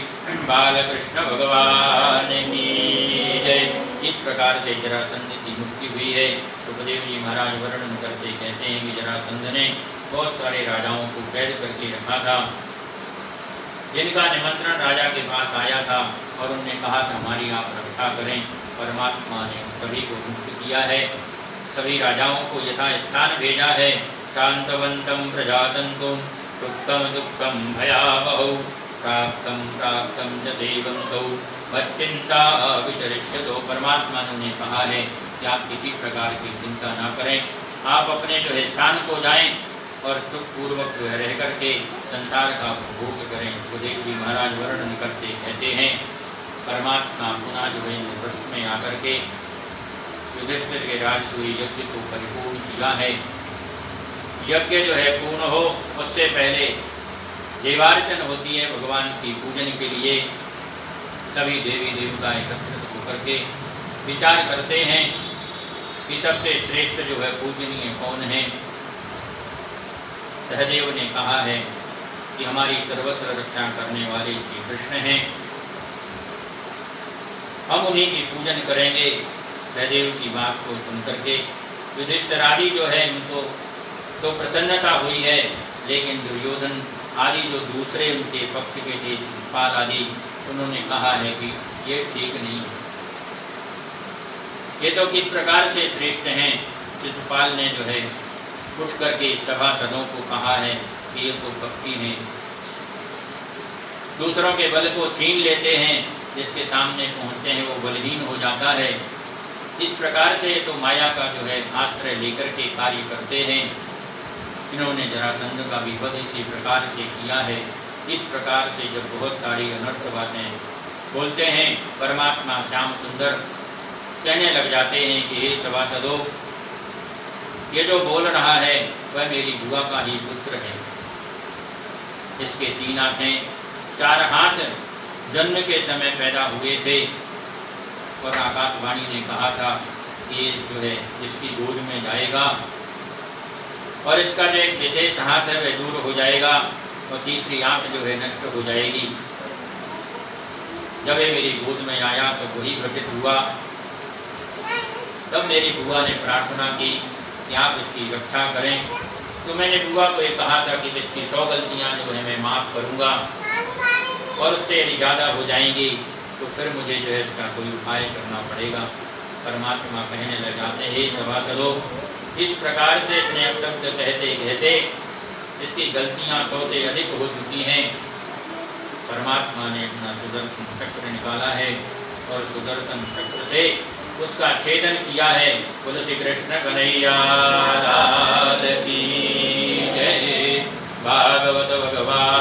Speaker 1: बालकृष्ण भगवान की जय। इस प्रकार से जरासंध की मुक्ति हुई है। सुखदेव जी महाराज वर्णन करते कहते हैं कि जरासंध ने बहुत सारे राजाओं को कैद करके रखा था, जिनका निमंत्रण राजा के पास आया था और उन्होंने कहा था हमारी आप रक्षा करें। परमात्मा ने सभी को मुक्त किया है, सभी राजाओं को यथा स्थान भेजा है। शांतवंतम प्रजातंतुम सुखम दुखम भयावहौ प्राप्तम प्राप्तम च सेवंतौ मच्चिंता विचरिष्यतो। परमात्मा ने कहा है कि आप किसी प्रकार की चिंता ना करें, आप अपने जो है स्थान को जाएं और सुखपूर्वक जो है रह करके संसार का उपभोग करें। सुखदेव जी महाराज वर्णन करते कहते हैं परमात्मा पुनः जो है प्रश्न में आकर के युधिष्ठिर के राजसूय यज्ञ को परिपूर्ण किया है। यज्ञ जो है पूर्ण हो उससे पहले देवार्चन होती है भगवान की पूजन के लिए। सभी देवी देवता एकत्रित होकर के विचार करते हैं कि सबसे श्रेष्ठ जो है पूजनीय कौन है। सहदेव ने कहा है कि हमारी सर्वत्र रक्षा करने वाले श्री कृष्ण हैं, हम उन्हीं की पूजन करेंगे। सहदेव की बात को सुनकर के युधिष्ठिर आदि जो है उनको तो प्रसन्नता हुई है, लेकिन दुर्योधन आदि जो दूसरे उनके पक्ष के थे शिशुपाल आदि, उन्होंने कहा है कि ये ठीक नहीं है, ये तो किस प्रकार से श्रेष्ठ हैं। शिशुपाल ने जो है उठ करके सभासदों को कहा है कि ये तो भक्ति हैं, दूसरों के बल को छीन लेते हैं, जिसके सामने पहुंचते हैं वो बलहीन हो जाता है। इस प्रकार से तो माया का जो है आश्रय लेकर के कार्य करते हैं। इन्होंने जरासंध का भी वध इसी प्रकार से किया है। इस प्रकार से जब बहुत सारी अनर्थ बातें बोलते हैं, परमात्मा श्याम सुंदर कहने लग जाते हैं कि हे सभासदों, ये जो बोल रहा है वह मेरी बुआ का ही पुत्र है। इसके 3 आंखें 4 हाथ जन्म के समय पैदा हुए थे और आकाशवाणी ने कहा था कि ये जो है इसकी गोद में जाएगा और इसका जो एक विशेष हाथ है वह दूर हो जाएगा और तीसरी आंख जो है नष्ट हो जाएगी। जब ये मेरी गोद में आया तो वही घटित हुआ। तब मेरी बुआ ने प्रार्थना की कि आप इसकी रक्षा करें। तो मैंने बुआ को ये कहा था कि इसकी 100 गलतियाँ जो है मैं माफ़ करूँगा और उससे यदि ज़्यादा हो जाएंगी तो फिर मुझे जो है इसका कोई उपाय करना पड़ेगा। परमात्मा कहने लग जाते हे सभासदों, इस प्रकार से इसने अब शब्द कहते कहते इसकी गलतियाँ 100 से अधिक हो चुकी हैं। परमात्मा ने अपना सुदर्शन चक्र निकाला है और सुदर्शन चक्र से उसका छेदन किया है। बोलो श्री कृष्ण कन्हैया लाल की जय। भागवत भगवान